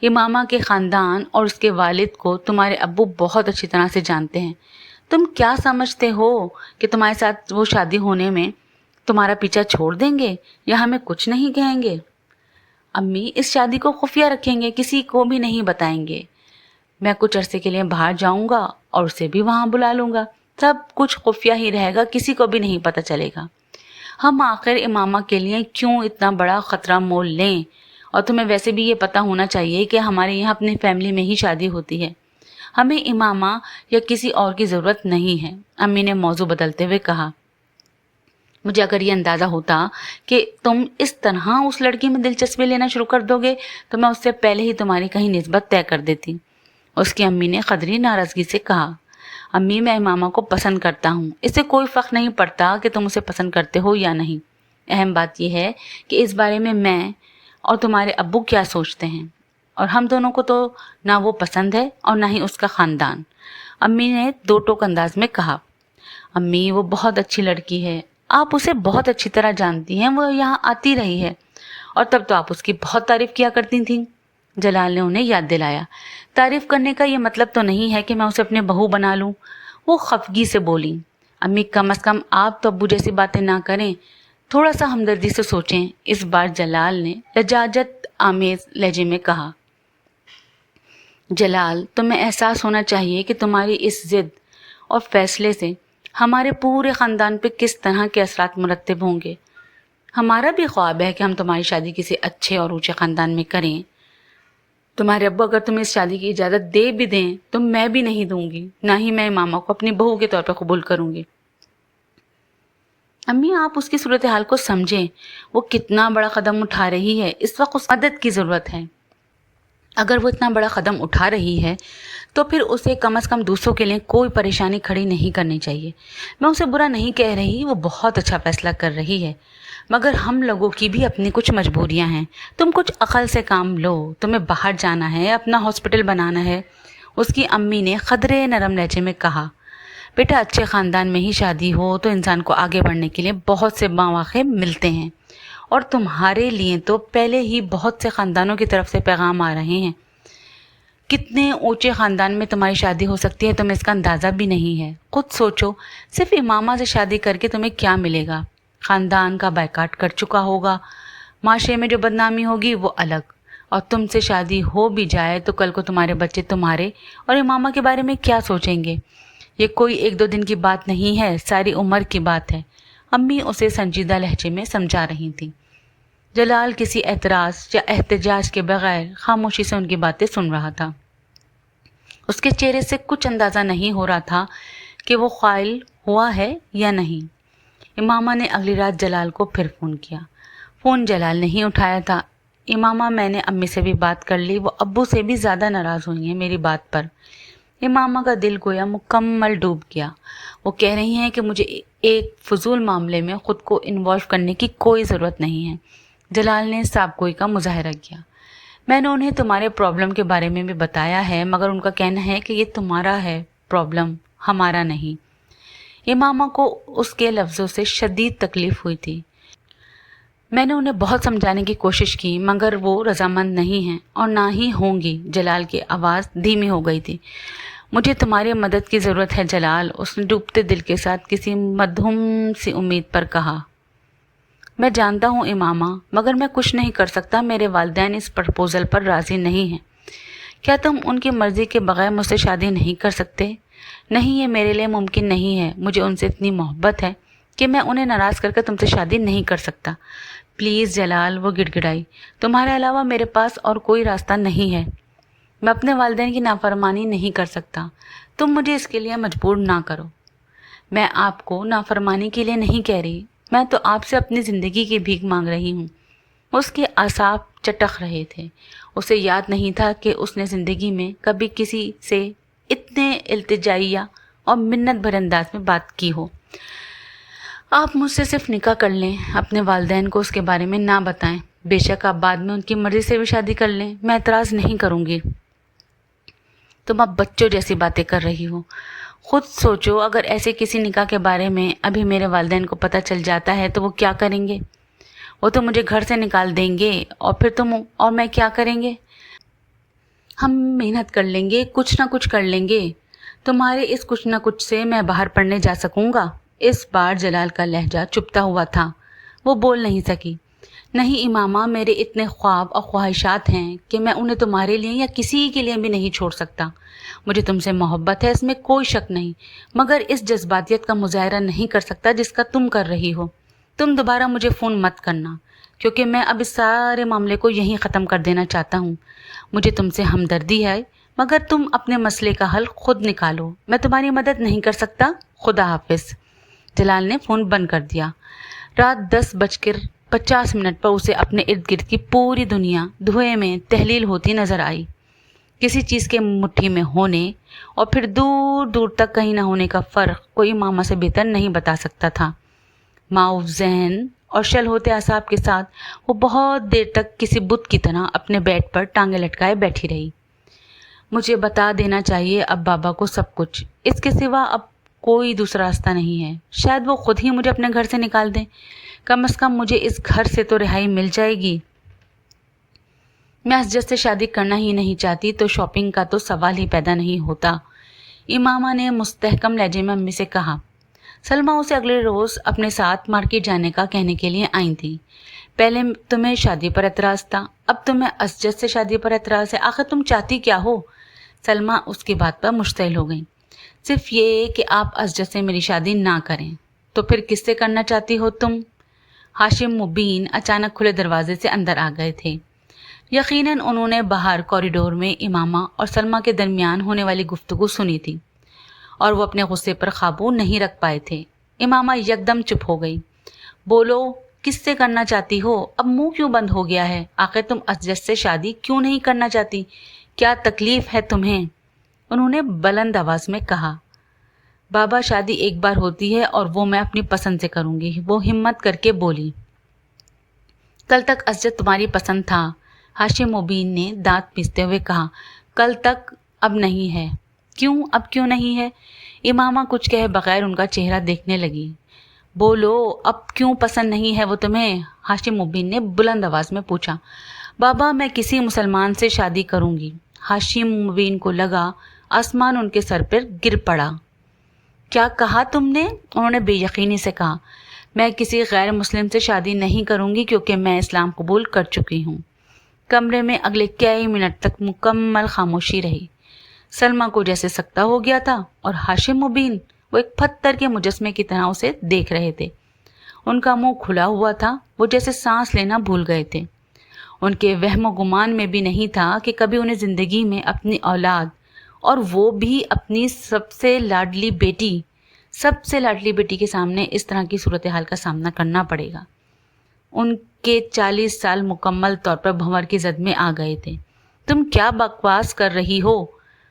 امامہ کے خاندان اور اس کے والد کو تمہارے ابو بہت اچھی طرح سے جانتے ہیں۔ تم کیا سمجھتے ہو کہ تمہارے ساتھ وہ شادی ہونے میں تمہارا پیچھا چھوڑ دیں گے یا ہمیں کچھ نہیں کہیں گے؟ امی، اس شادی کو خفیہ رکھیں گے، کسی کو بھی نہیں بتائیں گے۔ میں کچھ عرصے کے لیے باہر جاؤں گا اور اسے بھی وہاں بلا لوں گا، سب کچھ خفیہ ہی رہے گا، کسی کو بھی نہیں پتہ چلے گا۔ ہم آخر امامہ کے لیے کیوں اتنا بڑا خطرہ مول لیں؟ اور تمہیں ویسے بھی یہ پتہ ہونا چاہیے کہ ہمارے یہاں اپنی فیملی میں ہی شادی ہوتی ہے، ہمیں امامہ یا کسی اور کی ضرورت نہیں ہے۔ امی نے موضوع بدلتے ہوئے کہا، مجھے اگر یہ اندازہ ہوتا کہ تم اس طرح اس لڑکی میں دلچسپی لینا شروع کر دو گے تو میں اس سے پہلے ہی تمہاری کہیں نسبت طے کر دیتی۔ اس کی امی نے قدری ناراضگی سے کہا، امی، میں امامہ کو پسند کرتا ہوں، اس سے کوئی فرق نہیں پڑتا کہ تم اسے پسند کرتے ہو یا نہیں۔ اہم بات یہ ہے کہ اس بارے میں اور تمہارے ابو کیا سوچتے ہیں، اور ہم دونوں کو تو نہ وہ پسند ہے اور نہ ہی اس کا خاندان۔ امی نے دو ٹوک انداز میں کہا۔ امی، وہ بہت اچھی لڑکی ہے، آپ اسے بہت اچھی طرح جانتی ہیں، وہ یہاں آتی رہی ہے، اور تب تو آپ اس کی بہت تعریف کیا کرتی تھیں۔ جلال نے انہیں یاد دلایا۔ تعریف کرنے کا یہ مطلب تو نہیں ہے کہ میں اسے اپنے بہو بنا لوں، وہ خفگی سے بولی۔ امی، کم از کم آپ تو ابو جیسی باتیں نہ کریں، تھوڑا سا ہمدردی سے سوچیں، اس بار جلال نے لجاجت آمیز لہجے میں کہا۔ جلال، تمہیں احساس ہونا چاہیے کہ تمہاری اس ضد اور فیصلے سے ہمارے پورے خاندان پہ کس طرح کے اثرات مرتب ہوں گے۔ ہمارا بھی خواب ہے کہ ہم تمہاری شادی کسی اچھے اور اونچے خاندان میں کریں۔ تمہارے ابو اگر تمہیں اس شادی کی اجازت دے بھی دیں تو میں بھی نہیں دوں گی، نہ ہی میں امامہ کو اپنی بہو کے طور پہ قبول کروں گی۔ امی آپ اس کی صورتحال کو سمجھیں، وہ کتنا بڑا قدم اٹھا رہی ہے، اس وقت اس مدد کی ضرورت ہے۔ اگر وہ اتنا بڑا قدم اٹھا رہی ہے تو پھر اسے کم از کم دوسروں کے لیے کوئی پریشانی کھڑی نہیں کرنی چاہیے۔ میں اسے برا نہیں کہہ رہی، وہ بہت اچھا فیصلہ کر رہی ہے، مگر ہم لوگوں کی بھی اپنی کچھ مجبوریاں ہیں۔ تم کچھ عقل سے کام لو، تمہیں باہر جانا ہے، اپنا ہاسپٹل بنانا ہے۔ اس کی امی نے قدرے نرم لہجے میں کہا، بیٹا اچھے خاندان میں ہی شادی ہو تو انسان کو آگے بڑھنے کے لیے بہت سے مواقع ملتے ہیں، اور تمہارے لیے تو پہلے ہی بہت سے خاندانوں کی طرف سے پیغام آ رہے ہیں۔ کتنے اونچے خاندان میں تمہاری شادی ہو سکتی ہے تمہیں اس کا اندازہ بھی نہیں ہے۔ خود سوچو، صرف امامہ سے شادی کر کے تمہیں کیا ملے گا؟ خاندان کا بائیکاٹ کر چکا ہوگا، معاشرے میں جو بدنامی ہوگی وہ الگ، اور تم سے شادی ہو بھی جائے تو کل کو تمہارے بچے تمہارے اور امامہ کے بارے میں کیا سوچیں گے؟ یہ کوئی ایک دو دن کی بات نہیں ہے، ساری عمر کی بات ہے۔ امی اسے سنجیدہ لہجے میں سمجھا رہی تھیں۔ جلال کسی اعتراض یا احتجاج کے بغیر خاموشی سے ان کی باتیں سن رہا تھا۔ اس کے چہرے سے کچھ اندازہ نہیں ہو رہا تھا کہ وہ قائل ہوا ہے یا نہیں۔ امامہ نے اگلی رات جلال کو پھر فون کیا۔ فون جلال نہیں اٹھایا تھا۔ امامہ میں نے امی سے بھی بات کر لی، وہ ابو سے بھی زیادہ ناراض ہوئی ہیں میری بات پر۔ امامہ کا دل گویا مکمل ڈوب گیا۔ وہ کہہ رہی ہیں کہ مجھے ایک فضول معاملے میں خود کو انوالو کرنے کی کوئی ضرورت نہیں ہے۔ جلال نے صاحب گوئی کا مظاہرہ کیا۔ میں نے انہیں تمہارے پرابلم کے بارے میں بھی بتایا ہے، مگر ان کا کہنا ہے کہ یہ تمہارا ہے پرابلم، ہمارا نہیں۔ امامہ کو اس کے لفظوں سے شدید تکلیف ہوئی تھی۔ میں نے انہیں بہت سمجھانے کی کوشش کی، مگر وہ رضامند نہیں ہیں اور نہ ہی ہوں گی۔ جلال کی آواز دھیمی ہو گئی تھی۔ مجھے تمہاری مدد کی ضرورت ہے جلال، اس نے ڈوبتے دل کے ساتھ کسی مدھم سی امید پر کہا۔ میں جانتا ہوں امامہ، مگر میں کچھ نہیں کر سکتا۔ میرے والدین اس پرپوزل پر راضی نہیں ہیں۔ کیا تم ان کی مرضی کے بغیر مجھ سے شادی نہیں کر سکتے؟ نہیں، یہ میرے لیے ممکن نہیں ہے۔ مجھے ان سے اتنی محبت ہے کہ میں انہیں ناراض کر کے تم سے شادی نہیں کر سکتا۔ پلیز جلال، وہ گڑ گڑائی، تمہارے علاوہ میرے پاس اور کوئی راستہ نہیں ہے۔ میں اپنے والدین کی نافرمانی نہیں کر سکتا۔ تم مجھے اس کے لیے مجبور نہ کرو۔ میں آپ کو نافرمانی کے لیے نہیں کہہ رہی، میں تو آپ سے اپنی زندگی کی بھیک مانگ رہی ہوں۔ اس کے اعصاب چٹک رہے تھے۔ اسے یاد نہیں تھا کہ اس نے زندگی میں کبھی کسی سے اتنے التجائیہ اور منت بھرے انداز میں بات کی ہو۔ آپ مجھ سے صرف نکاح کر لیں، اپنے والدین کو اس کے بارے میں نہ بتائیں۔ بے شک آپ بعد میں ان کی مرضی سے بھی شادی کر لیں، میں اعتراض نہیں کروں گی۔ تم اب بچوں جیسی باتیں کر رہی ہو۔ خود سوچو، اگر ایسے کسی نکاح کے بارے میں ابھی میرے والدین کو پتہ چل جاتا ہے تو وہ کیا کریں گے؟ وہ تو مجھے گھر سے نکال دیں گے، اور پھر تم اور میں کیا کریں گے؟ ہم محنت کر لیں گے، کچھ نہ کچھ کر لیں گے۔ تمہارے اس کچھ نہ کچھ سے میں باہر پڑھنے جا سکوں گا؟ اس بار جلال کا لہجہ چپتا ہوا تھا، وہ بول نہیں سکی۔ نہیں امامہ، میرے اتنے خواب اور خواہشات ہیں کہ میں انہیں تمہارے لیے یا کسی کے لیے بھی نہیں چھوڑ سکتا۔ مجھے تم سے محبت ہے، اس میں کوئی شک نہیں، مگر اس جذباتیت کا مظاہرہ نہیں کر سکتا جس کا تم کر رہی ہو۔ تم دوبارہ مجھے فون مت کرنا، کیونکہ میں اب اس سارے معاملے کو یہیں ختم کر دینا چاہتا ہوں۔ مجھے تم سے ہمدردی ہے، مگر تم اپنے مسئلے کا حل خود نکالو، میں تمہاری مدد نہیں کر سکتا۔ خدا حافظ۔ جلال نے فون بند کر دیا۔ رات 10:50 پر اسے اپنے ارد گرد کی پوری دنیا دھوئے میں تحلیل ہوتی نظر آئی۔ کسی چیز کے مٹھی میں ہونے اور پھر دور دور تک کہیں نہ ہونے کا فرق کوئی ماما سے بہتر نہیں بتا سکتا تھا۔ معاف ذہن اور شل ہوتے اعصاب کے ساتھ وہ بہت دیر تک کسی بت کی طرح اپنے بیڈ پر ٹانگیں لٹکائے بیٹھی رہی۔ مجھے بتا دینا چاہیے اب بابا کو سب کچھ، اس کے سوا اب کوئی دوسرا راستہ نہیں ہے۔ شاید وہ خود ہی مجھے اپنے گھر سے نکال دیں، کم از کم مجھے اس گھر سے تو رہائی مل جائے گی۔ میں اسجد سے شادی کرنا ہی نہیں چاہتی تو شاپنگ کا تو سوال ہی پیدا نہیں ہوتا، امامہ نے مستحکم لہجے میں امی سے کہا۔ سلمہ اسے اگلے روز اپنے ساتھ مارکیٹ جانے کا کہنے کے لیے آئی تھی۔ پہلے تمہیں شادی پر اعتراض تھا، اب تمہیں اسجد سے شادی پر اعتراض ہے، آخر تم چاہتی کیا ہو؟ سلمہ اس کی بات پر مشتعل ہو گئی۔ صرف یہ کہ آپ اسجد سے میری شادی نہ کریں۔ تو پھر کس سے کرنا چاہتی ہو تم؟ ہاشم مبین اچانک کھلے دروازے سے اندر آ گئے تھے۔ یقیناً انہوں نے باہر کوریڈور میں امامہ اور سلمہ کے درمیان ہونے والی گفتگو سنی تھی، اور وہ اپنے غصے پر قابو نہیں رکھ پائے تھے۔ امامہ یکدم چپ ہو گئی۔ بولو کس سے کرنا چاہتی ہو؟ اب منہ کیوں بند ہو گیا ہے؟ آخر تم اسجد سے شادی کیوں نہیں کرنا چاہتی؟ کیا تکلیف ہے تمہیں؟ انہوں نے بلند آواز میں کہا۔ بابا شادی ایک بار ہوتی ہے اور وہ میں اپنی پسند سے کروں گی، وہ ہمت کر کے بولی۔ کل تک اسجد تمہاری پسند تھا، ہاشم مبین نے دانت پیستے ہوئے کہا۔ کل تک اب نہیں ہے۔ کیوں اب کیوں نہیں ہے؟ امامہ کچھ کہے بغیر ان کا چہرہ دیکھنے لگی۔ بولو اب کیوں پسند نہیں ہے وہ تمہیں؟ ہاشم مبین نے بلند آواز میں پوچھا۔ بابا میں کسی مسلمان سے شادی کروں گی۔ ہاشم مبین کو لگا آسمان ان کے سر پر گر پڑا۔ کیا کہا تم نے؟ انہوں نے بے یقینی سے کہا۔ میں کسی غیر مسلم سے شادی نہیں کروں گی کیونکہ میں اسلام قبول کر چکی ہوں۔ کمرے میں اگلے کئی منٹ تک مکمل خاموشی رہی۔ سلمہ کو جیسے سکتہ ہو گیا تھا اور ہاشم مبین وہ ایک پتھر کے مجسمے کی طرح اسے دیکھ رہے تھے۔ ان کا منہ کھلا ہوا تھا، وہ جیسے سانس لینا بھول گئے تھے۔ ان کے وہم و گمان میں بھی نہیں تھا کہ کبھی انہیں زندگی میں اپنی اولاد اور وہ بھی اپنی سب سے لاڈلی بیٹی کے سامنے اس طرح کی صورتحال کا سامنا کرنا پڑے گا۔ ان کے 40 سال مکمل طور پر بھنور کی زد میں آ گئے تھے۔ تم کیا بکواس کر رہی ہو؟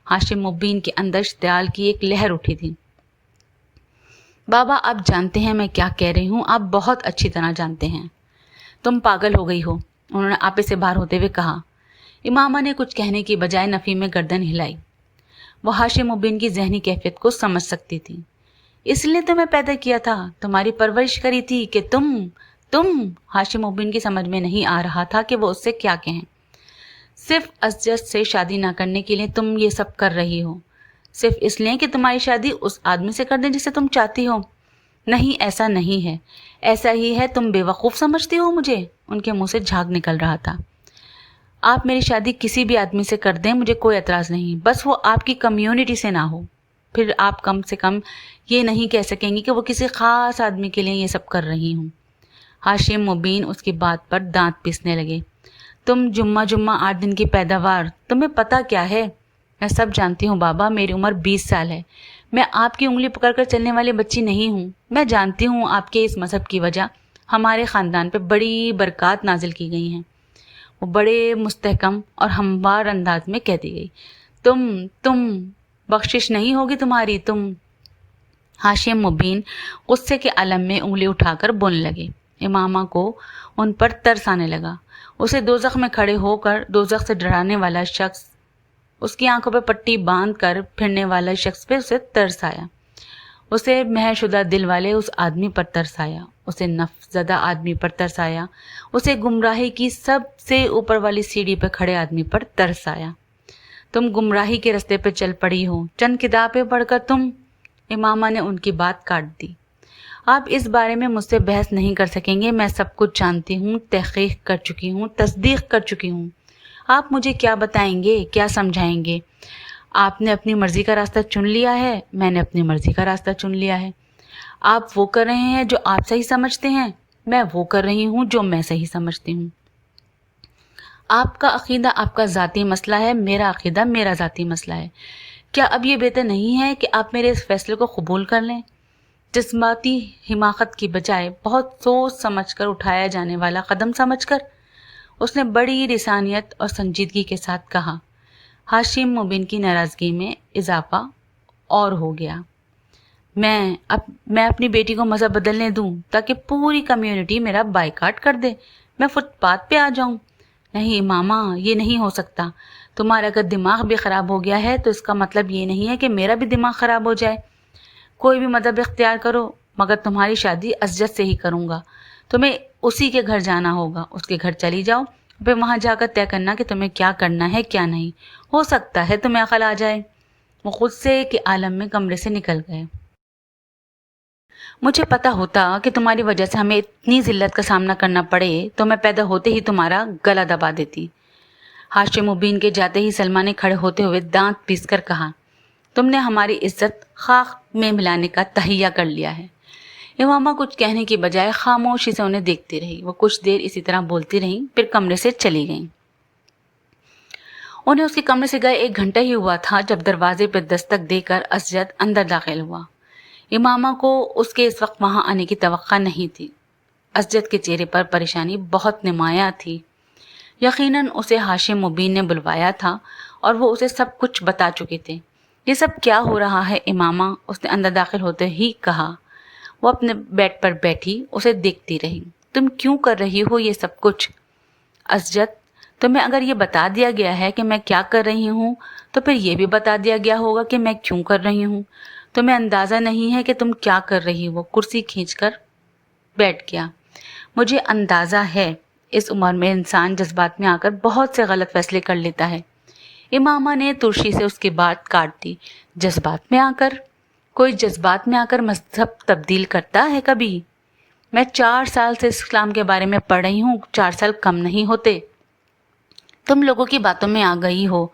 ہاشم مبین کے اندر اشتعال کی ایک لہر اٹھی تھی۔ بابا آپ جانتے ہیں میں کیا کہہ رہی ہوں، آپ بہت اچھی طرح جانتے ہیں۔ تم پاگل ہو گئی ہو، انہوں نے آپے سے باہر ہوتے ہوئے کہا۔ امامہ نے کچھ کہنے کی بجائے نفی میں گردن ہلائی۔ وہ ہاشم مبین کی ذہنی کیفیت کو سمجھ سکتی تھی۔ اس لیے تمہیں پیدا کیا تھا، تمہاری پرورش کری تھی کہ تم ہاشم مبین کی سمجھ میں نہیں آ رہا تھا کہ وہ اس سے کیا کہیں۔ صرف اسجد سے شادی نہ کرنے کے لیے تم یہ سب کر رہی ہو، صرف اس لیے کہ تمہاری شادی اس آدمی سے کر دیں جسے تم چاہتی ہو۔ نہیں ایسا نہیں ہے، ایسا ہی ہے، تم بے وقوف سمجھتی ہو مجھے؟ ان کے منہ سے جھاگ نکل رہا تھا۔ آپ میری شادی کسی بھی آدمی سے کر دیں، مجھے کوئی اعتراض نہیں، بس وہ آپ کی کمیونٹی سے نہ ہو۔ پھر آپ کم سے کم یہ نہیں کہہ سکیں گی کہ وہ کسی خاص آدمی کے لیے یہ سب کر رہی ہوں۔ ہاشم مبین اس کی بات پر دانت پیسنے لگے۔ تم جمعہ 8 دن کی پیداوار، تمہیں پتہ کیا ہے؟ میں سب جانتی ہوں بابا، میری عمر 20 سال ہے، میں آپ کی انگلی پکڑ کر چلنے والی بچی نہیں ہوں۔ میں جانتی ہوں آپ کے اس مذہب کی وجہ ہمارے خاندان پہ بڑی برکات نازل کی گئی ہیں۔ وہ بڑے مستحکم اور ہموار انداز میں کہتی گئی۔ تم بخشش نہیں ہوگی تمہاری، تم۔ ہاشم مبین غصے کے عالم میں انگلی اٹھا کر بولنے لگے۔ امامہ کو ان پر ترس آنے لگا۔ اسے دوزخ میں کھڑے ہو کر دوزخ سے ڈرانے والا شخص، اس کی آنکھوں پہ پٹی باندھ کر پھرنے والا شخص پہ اسے ترس آیا۔ اسے مہر شدہ دل والے اس آدمی پر ترس آیا، اسے نفس زدہ آدمی پر ترس آیا، اسے گمراہی کی سب سے اوپر والی سیڑھی پہ کھڑے آدمی پر ترس آیا۔ تم گمراہی کے رستے پہ چل پڑی ہو، چند کتابیں پڑھ کر تم۔ امامہ نے ان کی بات کاٹ دی۔ آپ اس بارے میں مجھ سے بحث نہیں کر سکیں گے، میں سب کچھ جانتی ہوں، تحقیق کر چکی ہوں، تصدیق کر چکی ہوں۔ آپ مجھے کیا بتائیں گے، کیا سمجھائیں گے؟ آپ نے اپنی مرضی کا راستہ چن لیا ہے، میں نے اپنی مرضی کا راستہ چن لیا ہے۔ آپ وہ کر رہے ہیں جو آپ صحیح سمجھتے ہیں، میں وہ کر رہی ہوں جو میں صحیح سمجھتی ہوں۔ آپ کا عقیدہ آپ کا ذاتی مسئلہ ہے، میرا عقیدہ میرا ذاتی مسئلہ ہے۔ کیا اب یہ بہتر نہیں ہے کہ آپ میرے اس فیصلے کو قبول کر لیں؟ جذباتی حماقت کی بجائے بہت سوچ سمجھ کر اٹھایا جانے والا قدم سمجھ کر اس نے بڑی لسانیت اور سنجیدگی کے ساتھ کہا۔ ہاشم مبین کی ناراضگی میں اضافہ اور ہو گیا۔ میں اپنی بیٹی کو مذہب بدلنے دوں تاکہ پوری کمیونٹی میرا بائیکاٹ کر دے، میں فٹ پاتھ پہ آ جاؤں؟ نہیں ماما، یہ نہیں ہو سکتا۔ تمہارا اگر دماغ بھی خراب ہو گیا ہے تو اس کا مطلب یہ نہیں ہے کہ میرا بھی دماغ خراب ہو جائے۔ کوئی بھی مذہب اختیار کرو، مگر تمہاری شادی اسجد سے ہی کروں گا۔ تمہیں اسی کے گھر جانا ہوگا، اس کے گھر چلی جاؤ، پھر وہاں جا کر طے کرنا کہ تمہیں کیا کرنا ہے کیا نہیں۔ ہو سکتا ہے تمہیں عقل آ جائے۔ وہ غصے کے عالم میں کمرے سے نکل گئے۔ مجھے پتا ہوتا کہ تمہاری وجہ سے ہمیں اتنی ذلت کا سامنا کرنا پڑے تو میں پیدا ہوتے ہی تمہارا گلا دبا دیتی۔ ہاشم مبین کے جاتے ہی سلمہ نے کھڑے ہوتے ہوئے دانت پیس کر کہا، تم نے ہماری عزت خاک میں ملانے کا تہیہ کر لیا ہے۔ امامہ کچھ کہنے کی بجائے خاموشی سے انہیں دیکھتی رہی۔ وہ کچھ دیر اسی طرح بولتی رہیں، پھر کمرے سے چلی گئیں۔ انہیں اس کے کمرے سے گئے 1 گھنٹہ ہی ہوا تھا جب دروازے پہ دستک دے کر اسجد اندر داخل ہوا۔ امامہ کو اس کے اس وقت وہاں آنے کی توقع نہیں تھی۔ اسجد کے چہرے پر پریشانی بہت نمایاں تھی۔ یقیناً اسے ہاشم مبین نے بلوایا تھا اور وہ اسے سب کچھ بتا چکے تھے۔ یہ سب کیا ہو رہا ہے امامہ؟ اس نے اندر داخل ہوتے ہی کہا۔ وہ اپنے بیڈ پر بیٹھی اسے دیکھتی رہی۔ تم کیوں کر رہی ہو یہ سب کچھ؟ اسجد، تمہیں اگر یہ بتا دیا گیا ہے کہ میں کیا کر رہی ہوں تو پھر یہ بھی بتا دیا گیا ہوگا کہ میں کیوں کر رہی ہوں۔ تمہیں اندازہ نہیں ہے کہ تم کیا کر رہی ہو۔ کرسی کھینچ کر بیٹھ گیا۔ مجھے اندازہ ہے، اس عمر میں انسان جذبات میں آ کر بہت سے غلط فیصلے کر لیتا ہے۔ امامہ نے ترشی سے اس کی بات کاٹ دی۔ جذبات میں آ کر؟ کوئی جذبات میں آ کر مذہب تبدیل کرتا ہے کبھی؟ میں 4 سال سے اسلام کے بارے میں پڑھ رہی ہوں، 4 سال کم نہیں ہوتے۔ تم لوگوں کی باتوں میں آ گئی ہو۔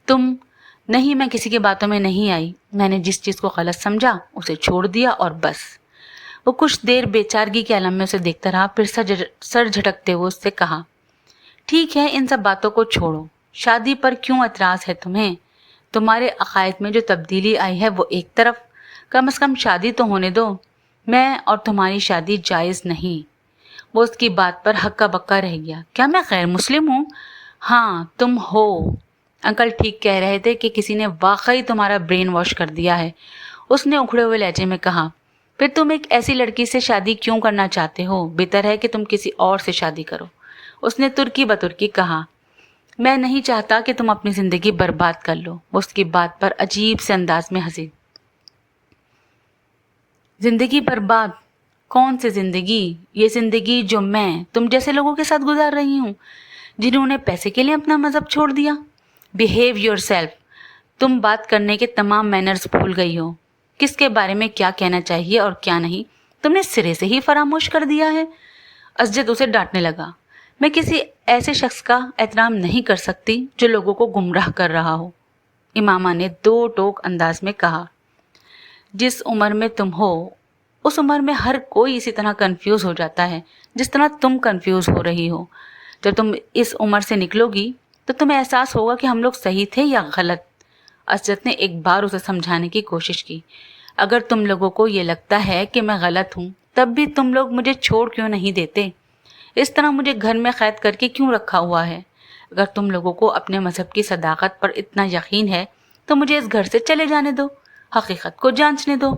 تم نہیں، میں کسی کی باتوں میں نہیں آئی۔ میں نے جس چیز کو غلط سمجھا اسے چھوڑ دیا اور بس۔ وہ کچھ دیر بے چارگی کے عالم میں اسے دیکھتا رہا، پھر سر جھٹکتے ہوئے اس سے کہا، ٹھیک ہے، ان سب باتوں کو چھوڑو۔ شادی پر کیوں اعتراض ہے تمہیں؟ تمہارے عقائد میں جو تبدیلی آئی ہے وہ ایک طرف، کم از کم شادی تو ہونے دو۔ میں اور تمہاری شادی جائز نہیں۔ وہ اس کی بات پر ہکا بکا رہ گیا۔ کیا میں غیر مسلم ہوں؟ ہاں تم ہو۔ انکل ٹھیک کہہ رہے تھے کہ کسی نے واقعی تمہارا برین واش کر دیا ہے، اس نے اکھڑے ہوئے لہجے میں کہا۔ پھر تم ایک ایسی لڑکی سے شادی کیوں کرنا چاہتے ہو؟ بہتر ہے کہ تم کسی اور سے شادی کرو، اس نے ترکی بترکی کہا۔ میں نہیں چاہتا کہ تم اپنی زندگی برباد کر لو۔ وہ اس کی بات پر عجیب سے انداز میں ہنسی۔ زندگی برباد؟ کون سی زندگی؟ یہ زندگی جو میں تم جیسے لوگوں کے ساتھ گزار رہی ہوں، جنہوں نے پیسے کے لیے اپنا مذہب چھوڑ دیا۔ Behave your self. تم بات کرنے کے تمام مینرز بھول گئی ہو۔ کس کے بارے میں کیا کہنا چاہیے اور کیا نہیں تم نے سرے سے ہی فراموش کر دیا ہے۔ اسجد اسے ڈانٹنے لگا۔ میں کسی ایسے شخص کا احترام نہیں کر سکتی جو لوگوں کو گمراہ کر رہا ہو، امامہ نے 2 ٹوک انداز میں کہا۔ جس عمر میں تم ہو اس عمر میں ہر کوئی اسی طرح کنفیوز ہو جاتا ہے جس طرح تم کنفیوز ہو رہی ہو۔ جب تم اس عمر سے نکلو گی تو تمہیں احساس ہوگا کہ ہم لوگ صحیح تھے یا غلط۔ اسجد نے ایک بار اسے سمجھانے کی کوشش کی۔ اگر تم لوگوں کو یہ لگتا ہے کہ میں غلط ہوں تب بھی تم لوگ مجھے چھوڑ کیوں نہیں دیتے؟ اس طرح مجھے گھر میں قید کر کے کیوں رکھا ہوا ہے؟ اگر تم لوگوں کو اپنے مذہب کی صداقت پر اتنا یقین ہے تو مجھے اس گھر سے چلے جانے دو، حقیقت کو جانچنے دو۔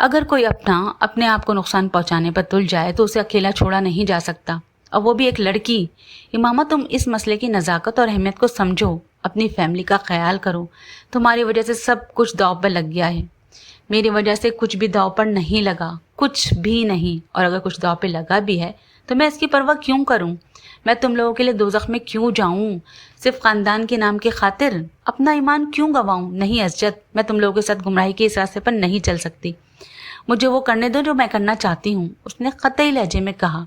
اگر کوئی اپنے آپ کو نقصان پہنچانے پر تل جائے تو اسے اکیلا چھوڑا نہیں جا سکتا، اور وہ بھی ایک لڑکی۔ امامہ تم اس مسئلے کی نزاکت اور اہمیت کو سمجھو، اپنی فیملی کا خیال کرو۔ تمہاری وجہ سے سب کچھ داؤ پر لگ گیا ہے، میری وجہ سے کچھ بھی داؤ پر نہیں لگا، کچھ بھی نہیں۔ اور اگر کچھ داؤ پہ لگا بھی ہے تو میں اس کی پرواہ کیوں کروں؟ میں تم لوگوں کے لیے دوزخ میں کیوں جاؤں؟ صرف خاندان کے نام کی خاطر اپنا ایمان کیوں گواؤں؟ نہیں اسجد، میں تم لوگوں کے ساتھ گمراہی کے اس راستے پر نہیں چل سکتی۔ مجھے وہ کرنے دو جو میں کرنا چاہتی ہوں، اس نے قطعی لہجے میں کہا۔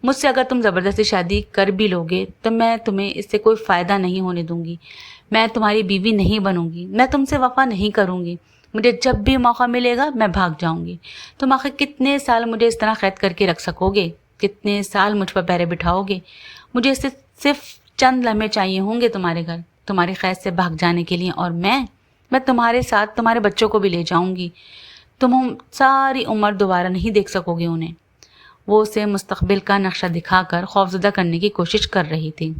مجھ سے اگر تم زبردستی شادی کر بھی لوگے تو میں تمہیں اس سے کوئی فائدہ نہیں ہونے دوں گی۔ میں تمہاری بیوی نہیں بنوں گی، میں تم سے وفا نہیں کروں گی۔ مجھے جب بھی موقع ملے گا میں بھاگ جاؤں گی۔ تم آخر کتنے سال مجھے اس طرح قید کر کے رکھ سکو گے؟ کتنے سال مجھ پر پہرے بٹھاؤ گے؟ مجھے صرف چند لمحے چاہیے ہوں گے تمہارے گھر، تمہاری قید سے بھاگ جانے کے لیے، اور میں تمہارے ساتھ تمہارے بچوں کو بھی لے جاؤں گی۔ تم ساری عمر دوبارہ نہیں دیکھ سکو گے انہیں۔ وہ اسے مستقبل کا نقشہ دکھا کر خوفزدہ کرنے کی کوشش کر رہی تھی۔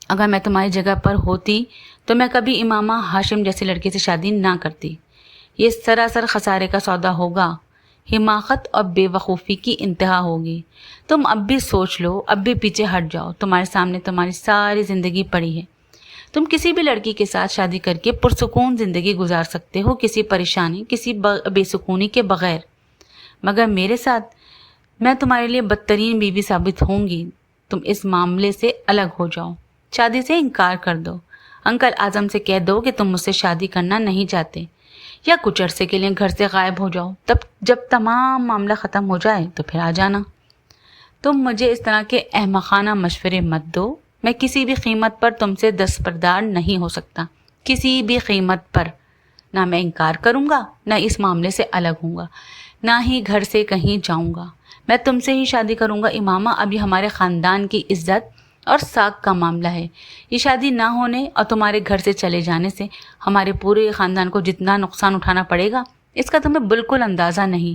اگر میں تمہاری جگہ پر ہوتی تو میں کبھی امامہ ہاشم جیسی لڑکی سے شادی نہ کرتی۔ یہ سراسر خسارے کا سودا ہوگا، حماقت اور بے وقوفی کی انتہا ہوگی۔ تم اب بھی سوچ لو، اب بھی پیچھے ہٹ جاؤ، تمہارے سامنے تمہاری ساری زندگی پڑی ہے۔ تم کسی بھی لڑکی کے ساتھ شادی کر کے پرسکون زندگی گزار سکتے ہو، کسی پریشانی، کسی بے سکونی کے بغیر، مگر میرے ساتھ میں تمہارے لیے بدترین بیوی ثابت ہوں گی۔ تم اس معاملے سے الگ ہو جاؤ، شادی سے انکار کر دو۔ انکل اعظم سے کہہ دو کہ تم مجھ سے شادی کرنا نہیں چاہتے، یا کچھ عرصے کے لیے گھر سے غائب ہو جاؤ۔ تب جب تمام معاملہ ختم ہو جائے تو پھر آ جانا۔ تم مجھے اس طرح کے احمقانہ مشورے مت دو۔ میں کسی بھی قیمت پر تم سے دستبردار نہیں ہو سکتا، کسی بھی قیمت پر۔ نہ میں انکار کروں گا، نہ اس معاملے سے الگ ہوں گا، نہ ہی گھر سے کہیں جاؤں گا۔ میں تم سے ہی شادی کروں گا امامہ۔ اب یہ ہمارے خاندان کی عزت اور ساکھ کا معاملہ ہے۔ یہ شادی نہ ہونے اور تمہارے گھر سے چلے جانے سے ہمارے پورے خاندان کو جتنا نقصان اٹھانا پڑے گا اس کا تمہیں بالکل اندازہ نہیں۔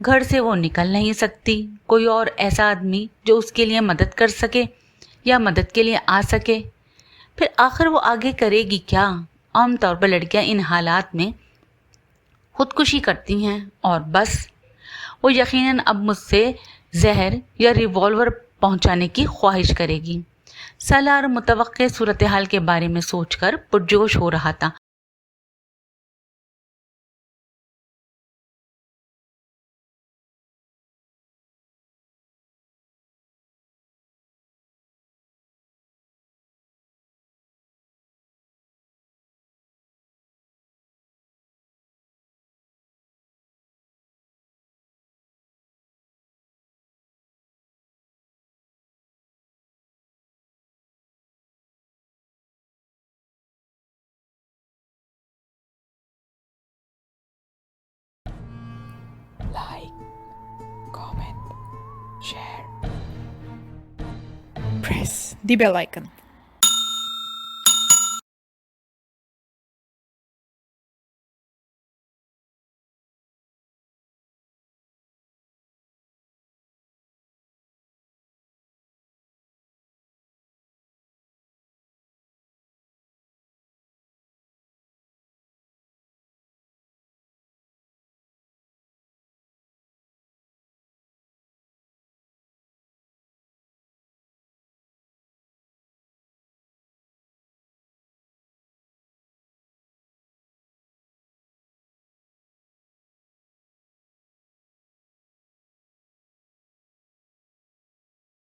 گھر سے وہ نکل نہیں سکتی. کوئی اور ایسا آدمی جو اس کے لیے مدد کر سکے یا مدد کے لیے آ سکے. پھر آخر وہ آگے کرے گی کیا؟ عام طور پر لڑکیاں ان حالات میں خودکشی کرتی ہیں اور بس. وہ یقیناً اب مجھ سے زہر یا ریوالور پہنچانے کی خواہش کرے گی. سالار متوقع صورتحال کے بارے میں سوچ کر پرجوش ہو رہا تھا. Like, comment, share, press the bell icon